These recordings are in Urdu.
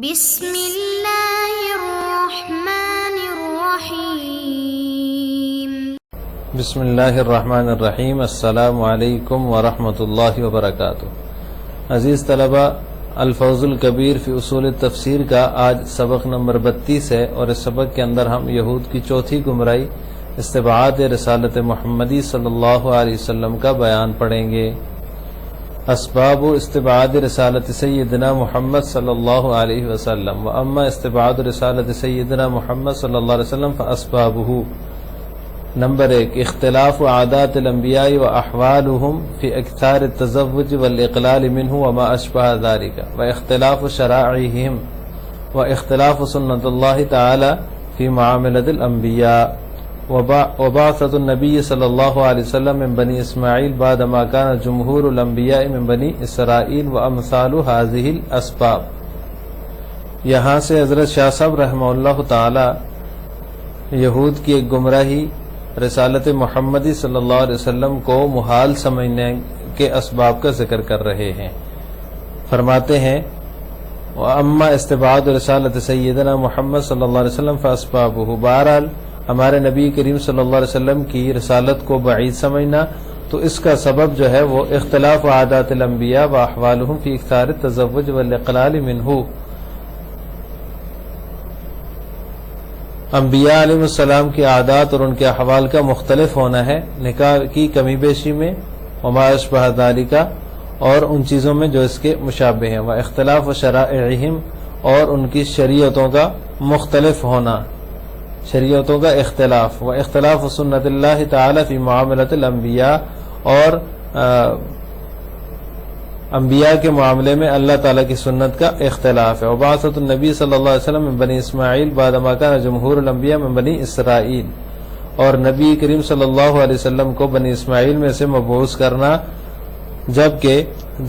بسم اللہ الرحمن الرحیم۔ بسم اللہ الرحمن الرحیم۔ السلام علیکم ورحمۃ اللہ وبرکاتہ۔ عزیز طلبہ، الفوز الکبیر فی اصول تفسیر کا آج سبق نمبر 32 ہے، اور اس سبق کے اندر ہم یہود کی چوتھی گمراہی استبعاد رسالت محمدی صلی اللہ علیہ وسلم کا بیان پڑھیں گے۔ اسباب استبعاد رسالت سیدنا محمد صلی اللہ علیہ وسلم، واما استبعاد رسالت سیدنا محمد صلی اللہ علیہ وسلم فاسبابہ۔ نمبر 1، اختلاف عادات الانبیاء واحوالهم فی اکثار التزوج والاقلال منہ وما اشبہ ذلك، واختلاف شرائعهم، واختلاف سنت اللہ تعالی فی معاملۃ الانبیاء، وبعثة النبی صلی اللہ علیہ وسلم من بنی اسماعیل بعد ما كان جمہور الانبیاء من بنی اسرائیل وامثال هذه الاسباب۔ یہاں سے حضرت شاہ صاحب رحمہ اللہ تعالی یہود کی ایک گمراہی رسالت محمدی صلی اللہ علیہ وسلم کو محال سمجھنے کے اسباب کا ذکر کر رہے ہیں۔ فرماتے ہیں وَأَمَّا استبعاد رسالت سیدنا محمد صلی اللہ علیہ وسلم فاسبابہ، بہرحال ہمارے نبی کریم صلی اللہ علیہ وسلم کی رسالت کو بعید سمجھنا تو اس کا سبب جو ہے وہ اختلاف عادات الانبیاء واحوالهم فی اکثار التزوج والاقلال منہ، انبیاء علیہ السلام کی عادات اور ان کے احوال کا مختلف ہونا ہے نکاح کی کمی بیشی میں، وما اشبہ ذالک، اور ان چیزوں میں جو اس کے مشابہ ہیں، واختلاف شرائعہم، اور ان کی شریعتوں کا مختلف ہونا، شریعتوں کا اختلاف، واختلاف سنت اللہ تعالی فی معاملۃ الانبیاء، اور انبیاء کے معاملے میں اللہ تعالیٰ کی سنت کا اختلاف ہے۔ وبعثۃ النبی صلی اللہ علیہ وسلم من بنی اسماعیل بعد ما كان جمہور الانبیاء من بنی اسرائیل، اور نبی کریم صلی اللہ علیہ وسلم کو بنی اسماعیل میں سے مبعوث کرنا جبکہ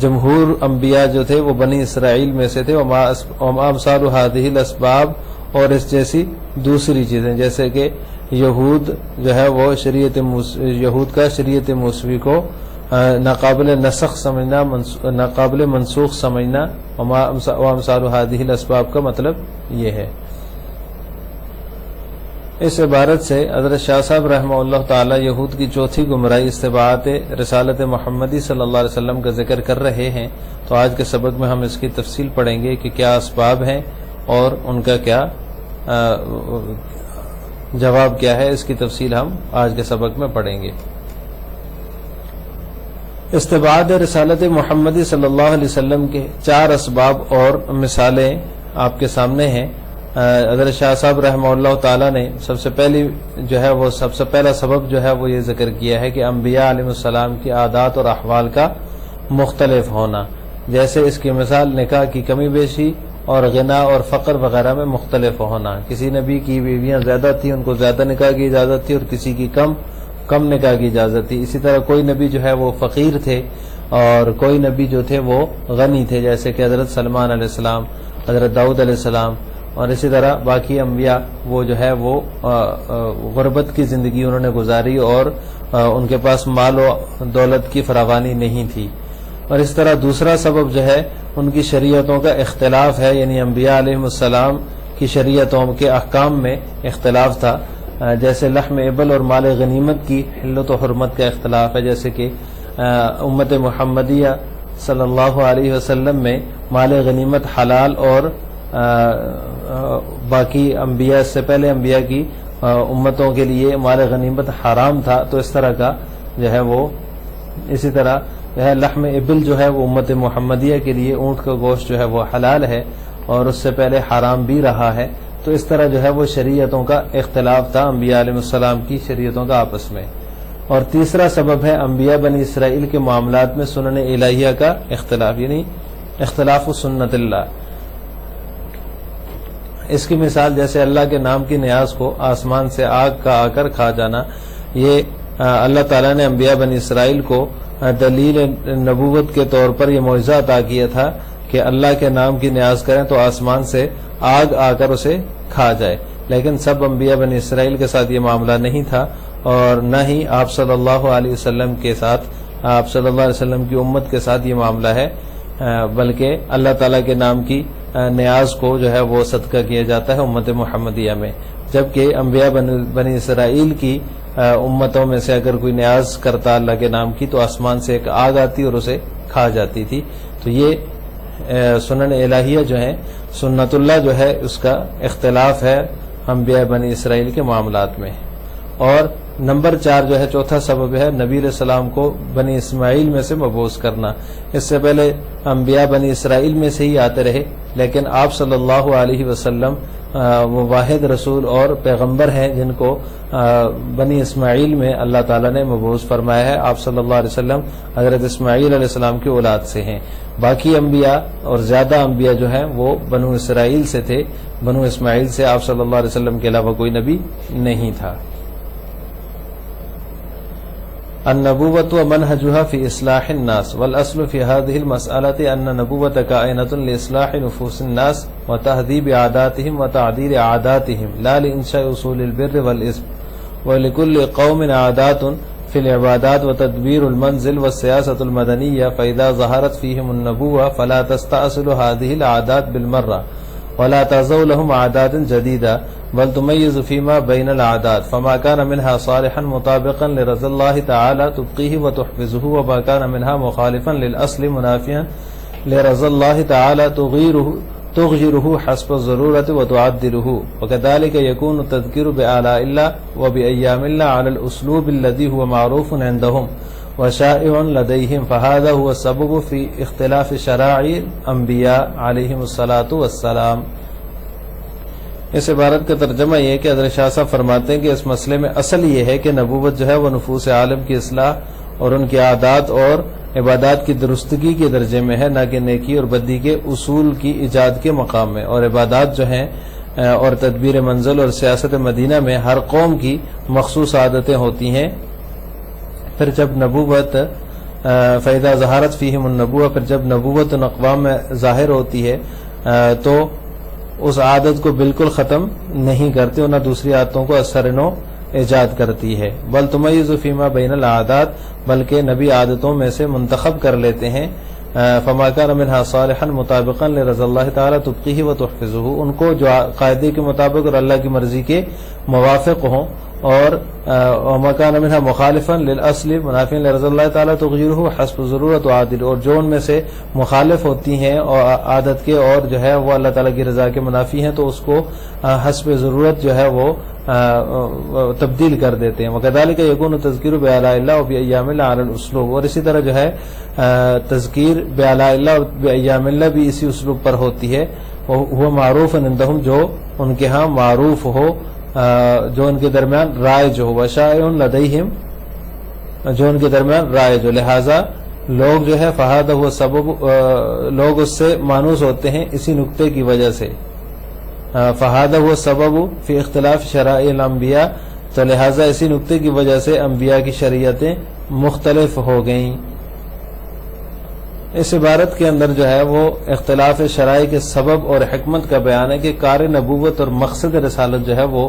جمہور انبیاء جو تھے وہ بنی اسرائیل میں سے تھے، وما امثال هذه الاسباب، اور اس جیسی دوسری چیزیں، جیسے کہ یہود جو ہے وہ یہود کا شریعت موسوی کو ناقابل نسخ سمجھنا، ناقابل منسوخ سمجھنا، وامثال هذه الاسباب کا مطلب یہ ہے۔ اس عبارت سے حضرت شاہ صاحب رحمہ اللہ تعالی یہود کی چوتھی گمراہی استبعاد رسالت محمدی صلی اللہ علیہ وسلم کا ذکر کر رہے ہیں۔ تو آج کے سبق میں ہم اس کی تفصیل پڑھیں گے کہ کیا اسباب ہیں اور ان کا کیا جواب کیا ہے، اس کی تفصیل ہم آج کے سبق میں پڑھیں گے۔ استبعاد رسالت محمدی صلی اللہ علیہ وسلم کے 4 اسباب اور مثالیں آپ کے سامنے ہیں۔ حضرت شاہ صاحب رحمہ اللہ تعالی نے سب سے پہلا سبب جو ہے وہ یہ ذکر کیا ہے کہ انبیاء علیہ السلام کی عادات اور احوال کا مختلف ہونا، جیسے اس کی مثال نکاح کی کمی بیشی اور غنا اور فقر وغیرہ میں مختلف ہونا۔ کسی نبی کی بیویاں زیادہ تھیں، ان کو زیادہ نکاح کی اجازت تھی، اور کسی کی کم نکاح کی اجازت تھی۔ اسی طرح کوئی نبی جو ہے وہ فقیر تھے اور کوئی نبی جو تھے وہ غنی تھے، جیسے کہ حضرت سلمان علیہ السلام، حضرت داؤد علیہ السلام، اور اسی طرح باقی انبیاء وہ جو ہے وہ غربت کی زندگی انہوں نے گزاری اور ان کے پاس مال و دولت کی فراوانی نہیں تھی۔ اور اس طرح دوسرا سبب جو ہے ان کی شریعتوں کا اختلاف ہے، یعنی انبیاء علیہ السلام کی شریعتوں کے احکام میں اختلاف تھا، جیسے لحم ابل اور مال غنیمت کی حلت و حرمت کا اختلاف ہے، جیسے کہ امت محمدیہ صلی اللہ علیہ وسلم میں مال غنیمت حلال اور باقی انبیاء سے پہلے انبیاء کی امتوں کے لیے مال غنیمت حرام تھا۔ تو اس طرح کا جو ہے وہ اسی طرح لحم ابل جو ہے وہ امت محمدیہ کے لیے اونٹ کا گوشت جو ہے وہ حلال ہے اور اس سے پہلے حرام بھی رہا ہے۔ تو اس طرح جو ہے وہ شریعتوں کا اختلاف تھا انبیاء علیہ السلام کی شریعتوں کا آپس میں۔ اور تیسرا سبب ہے انبیاء بنی اسرائیل کے معاملات میں سنن الہیہ کا اختلاف، یعنی اختلاف سنت اللہ۔ اس کی مثال جیسے اللہ کے نام کی نیاز کو آسمان سے آگ کا آ کر کھا جانا، یہ اللہ تعالیٰ نے انبیاء بنی اسرائیل کو دلیل نبوت کے طور پر یہ معجزہ عطا کیا تھا کہ اللہ کے نام کی نیاز کریں تو آسمان سے آگ آ کر اسے کھا جائے، لیکن سب انبیاء بنی اسرائیل کے ساتھ یہ معاملہ نہیں تھا، اور نہ ہی آپ صلی اللہ علیہ وسلم کے ساتھ، آپ صلی اللہ علیہ وسلم کی امت کے ساتھ یہ معاملہ ہے، بلکہ اللہ تعالیٰ کے نام کی نیاز کو جو ہے وہ صدقہ کیا جاتا ہے امت محمدیہ میں، جبکہ انبیاء بنی اسرائیل کی امتوں میں سے اگر کوئی نیاز کرتا اللہ کے نام کی تو آسمان سے ایک آگ آتی اور اسے کھا جاتی تھی۔ تو یہ سنن الہیہ جو ہیں، سنت اللہ جو ہے، اس کا اختلاف ہے انبیاء بنی اسرائیل کے معاملات میں۔ اور نمبر 4 جو ہے، چوتھا سبب ہے نبی علیہ السلام کو بنی اسماعیل میں سے مبعوث کرنا۔ اس سے پہلے انبیاء بنی اسرائیل میں سے ہی آتے رہے، لیکن آپ صلی اللہ علیہ وسلم وہ واحد رسول اور پیغمبر ہیں جن کو بنی اسماعیل میں اللہ تعالیٰ نے مبعوث فرمایا ہے۔ آپ صلی اللہ علیہ وسلم حضرت اسماعیل علیہ السلام کی اولاد سے ہیں۔ باقی انبیاء اور زیادہ انبیاء جو ہیں وہ بنو اسرائیل سے تھے، بنو اسماعیل سے آپ صلی اللہ علیہ وسلم کے علاوہ کوئی نبی نہیں تھا۔ النبوۃ ومنهجها في اصلاح الناس، والاصل في هذه المسألة ان النبوۃ کائنۃ لاصلاح نفوس الناس وتهذيب عاداتهم وتعديل عاداتهم لا لانشاء اصول البر والاثم، ولكل قوم عادات في العبادات وتدبير المنزل والسياسة المدنية، فإذا ظهرت فيهم النبوة فلا تستأصل هذه العادات بالمرة ولا تزو لهم عادات جديدة، بل تميز فيما بين العادات، فما كان منها صالحا مطابقا لرضا الله تعالى تبقيه وتحفظه، وما كان منها مخالفا للأصل منافيا لرضا الله تعالى تغيره حسب الضرورة وتعدله، وكذلك يكون التذكير بآلاء الله وبأيام الله على الأسلوب الذي هو معروف عندهم وشائع لديهم، فهذا هو السبب في اختلاف شرائع الأنبياء عليهم الصلاة والسلام۔ اس عبارت کا ترجمہ یہ ہے کہ حضرت شاہ صاحب فرماتے ہیں کہ اس مسئلے میں اصل یہ ہے کہ نبوت جو ہے وہ نفوس عالم کی اصلاح اور ان کے عادات اور عبادات کی درستگی کے درجے میں ہے، نہ کہ نیکی اور بدی کے اصول کی ایجاد کے مقام میں، اور عبادات جو ہیں اور تدبیر منزل اور سیاست مدینہ میں ہر قوم کی مخصوص عادتیں ہوتی ہیں۔ پھر جب نبوت فَإِذَا ظَهَرَتْ فِيهِمُ النَّبُوَّةُ، پھر جب نبوت ان اقوام میں ظاہر ہوتی ہے تو اس عادت کو بالکل ختم نہیں کرتی اور نہ دوسری عادتوں کو اثر نو ایجاد کرتی ہے۔ بل تمیز فیما بین العادات، بلکہ نبی عادتوں میں سے منتخب کر لیتے ہیں، فما کان منها صالحا مطابقا لرضا اللہ تعالی تبقیہ وتحفظہ، ان کو جو قاعدے کے مطابق اور اللہ کی مرضی کے موافق ہوں، اور وما کان منها مخالفا للاصل منافیا لرضا اللہ تعالی تغیرہ حسب ضرورت وعادل، اور جو ان میں سے مخالف ہوتی ہیں اور عادت کے اور جو ہے وہ اللہ تعالی کی رضا کے منافی ہیں تو اس کو حسب ضرورت جو ہے وہ تبدیل کر دیتے ہیں۔ وکذالک یکون التذکیر بآلاء اللہ وبأیام اللہ علی الاسلوب، اور اسی طرح جو ہے تذکیر بآلاء اللہ اور بأیام اللہ بھی اسی اسلوب پر ہوتی ہے، وہ معروف عندہم، جو ان کے ہاں معروف ہو، جو ان کے درمیان رائج ہو، وشائع لدیہم، جو ان کے درمیان رائج ہو، لہذا لوگ جو ہے فہذا ہوا سبب، لوگ اس سے مانوس ہوتے ہیں اسی نقطے کی وجہ سے، فہذا ہوا سبب فی اختلاف شرائع الانبیاء، تو لہذا اسی نقطے کی وجہ سے انبیاء کی شریعتیں مختلف ہو گئیں۔ اس عبارت کے اندر جو ہے وہ اختلاف شرائع کے سبب اور حکمت کا بیان ہے کہ کار نبوت اور مقصد رسالت جو ہے وہ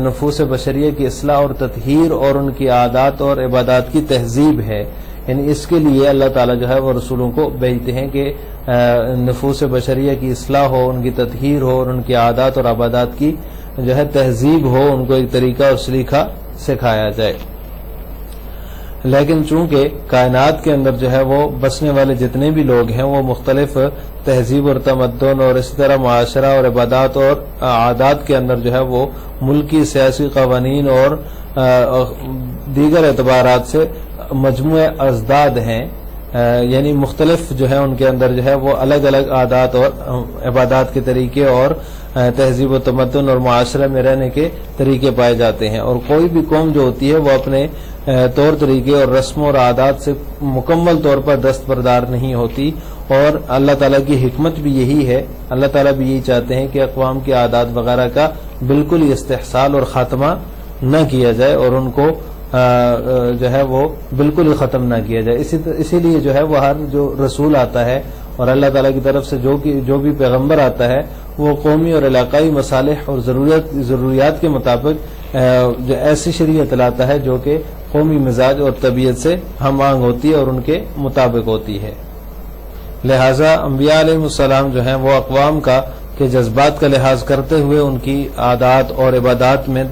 نفوس بشریہ کی اصلاح اور تطہیر اور ان کی عادات اور عبادات کی تہذیب ہے، یعنی اس کے لیے اللہ تعالیٰ جو ہے وہ رسولوں کو بھیجتے ہیں کہ نفوس بشریہ کی اصلاح ہو، ان کی تطہیر ہو، اور ان کی عادات اور عبادات کی جو ہے تہذیب ہو، ان کو ایک طریقہ اور سلیقہ سکھایا جائے۔ لیکن چونکہ کائنات کے اندر جو ہے وہ بسنے والے جتنے بھی لوگ ہیں وہ مختلف تہذیب اور تمدن اور اسی طرح معاشرہ اور عبادات اور عادات کے اندر جو ہے وہ ملکی سیاسی قوانین اور دیگر اعتبارات سے مجموعہ ازداد ہیں، یعنی مختلف جو ہے ان کے اندر جو ہے وہ الگ الگ عادات اور عبادات کے طریقے اور تہذیب و تمدن اور معاشرے میں رہنے کے طریقے پائے جاتے ہیں، اور کوئی بھی قوم جو ہوتی ہے وہ اپنے طور طریقے اور رسم اور عادات سے مکمل طور پر دستبردار نہیں ہوتی، اور اللہ تعالیٰ کی حکمت بھی یہی ہے، اللہ تعالیٰ بھی یہی چاہتے ہیں کہ اقوام کی عادات وغیرہ کا بالکل ہی استحصال اور خاتمہ نہ کیا جائے اور ان کو جو ہے وہ بالکل ہی ختم نہ کیا جائے۔ اسی لیے جو ہے وہ ہر جو رسول آتا ہے اور اللہ تعالیٰ کی طرف سے جو بھی پیغمبر آتا ہے وہ قومی اور علاقائی مصالح اور ضروریات کے مطابق جو ایسی شریعت لاتا ہے جو کہ قومی مزاج اور طبیعت سے ہم آہنگ ہوتی ہے اور ان کے مطابق ہوتی ہے۔ لہٰذا انبیاء علیہ السلام جو ہیں وہ اقوام کا کہ جذبات کا لحاظ کرتے ہوئے ان کی عادات اور عبادات میں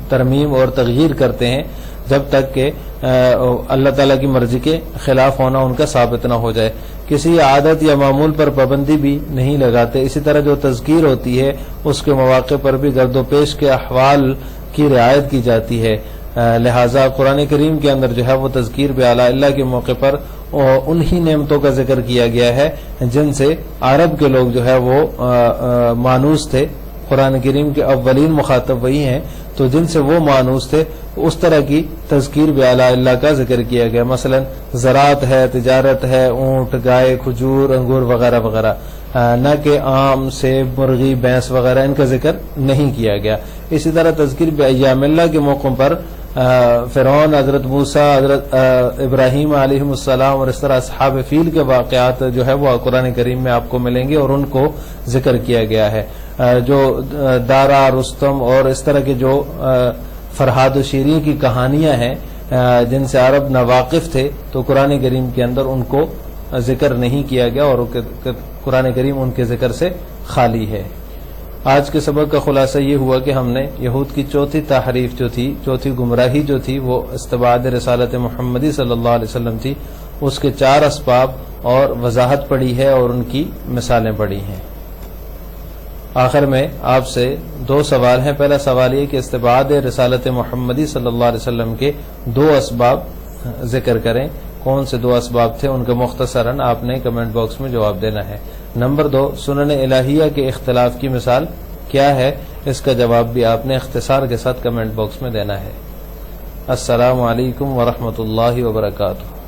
ترمیم اور تغییر کرتے ہیں جب تک کہ اللہ تعالیٰ کی مرضی کے خلاف ہونا ان کا ثابت نہ ہو جائے. کسی عادت یا معمول پر پابندی بھی نہیں لگاتے. اسی طرح جو تذکیر ہوتی ہے اس کے مواقع پر بھی گرد و پیش کے احوال کی رعایت کی جاتی ہے. لہٰذا قرآن کریم کے اندر جو ہے وہ تذکیر بآلاء اللہ کے موقع پر انہی نعمتوں کا ذکر کیا گیا ہے جن سے عرب کے لوگ جو ہے وہ مانوس تھے. قرآن کریم کے اولین مخاطب وہی ہیں تو جن سے وہ مانوس تھے اس طرح کی تذکیر بآلاء اللہ کا ذکر کیا گیا. مثلا زراعت ہے، تجارت ہے، اونٹ، گائے، کھجور، انگور وغیرہ وغیرہ، نہ کہ آم، سیب، مرغی، بھینس وغیرہ ان کا ذکر نہیں کیا گیا. اسی طرح تذکیر بایام اللہ کے موقعوں پر فرعون، حضرت موسیٰ، حضرت ابراہیم علیہ السلام اور اس طرح اصحاب فیل کے واقعات جو ہے وہ قرآن کریم میں آپ کو ملیں گے اور ان کو ذکر کیا گیا ہے. جو دارا، رستم اور اس طرح کے جو فرحاد و شیریں کی کہانیاں ہیں جن سے عرب ناواقف تھے تو قرآن کریم کے اندر ان کو ذکر نہیں کیا گیا اور قرآن کریم ان کے ذکر سے خالی ہے. آج کے سبق کا خلاصہ یہ ہوا کہ ہم نے یہود کی چوتھی تحریف جو تھی، چوتھی گمراہی جو تھی وہ استبعاد رسالت محمدی صلی اللہ علیہ وسلم تھی، اس کے 4 اسباب اور وضاحت پڑھی ہے اور ان کی مثالیں پڑھی ہیں. آخر میں آپ سے 2 سوال ہیں. پہلا سوال یہ کہ استبعاد رسالت محمدی صلی اللہ علیہ وسلم کے 2 اسباب ذکر کریں. کون سے 2 اسباب تھے ان کا مختصراً آپ نے کمنٹ باکس میں جواب دینا ہے. نمبر 2، سنن الہیہ کے اختلاف کی مثال کیا ہے؟ اس کا جواب بھی آپ نے اختصار کے ساتھ کمنٹ باکس میں دینا ہے. السلام علیکم ورحمۃ اللہ وبرکاتہ.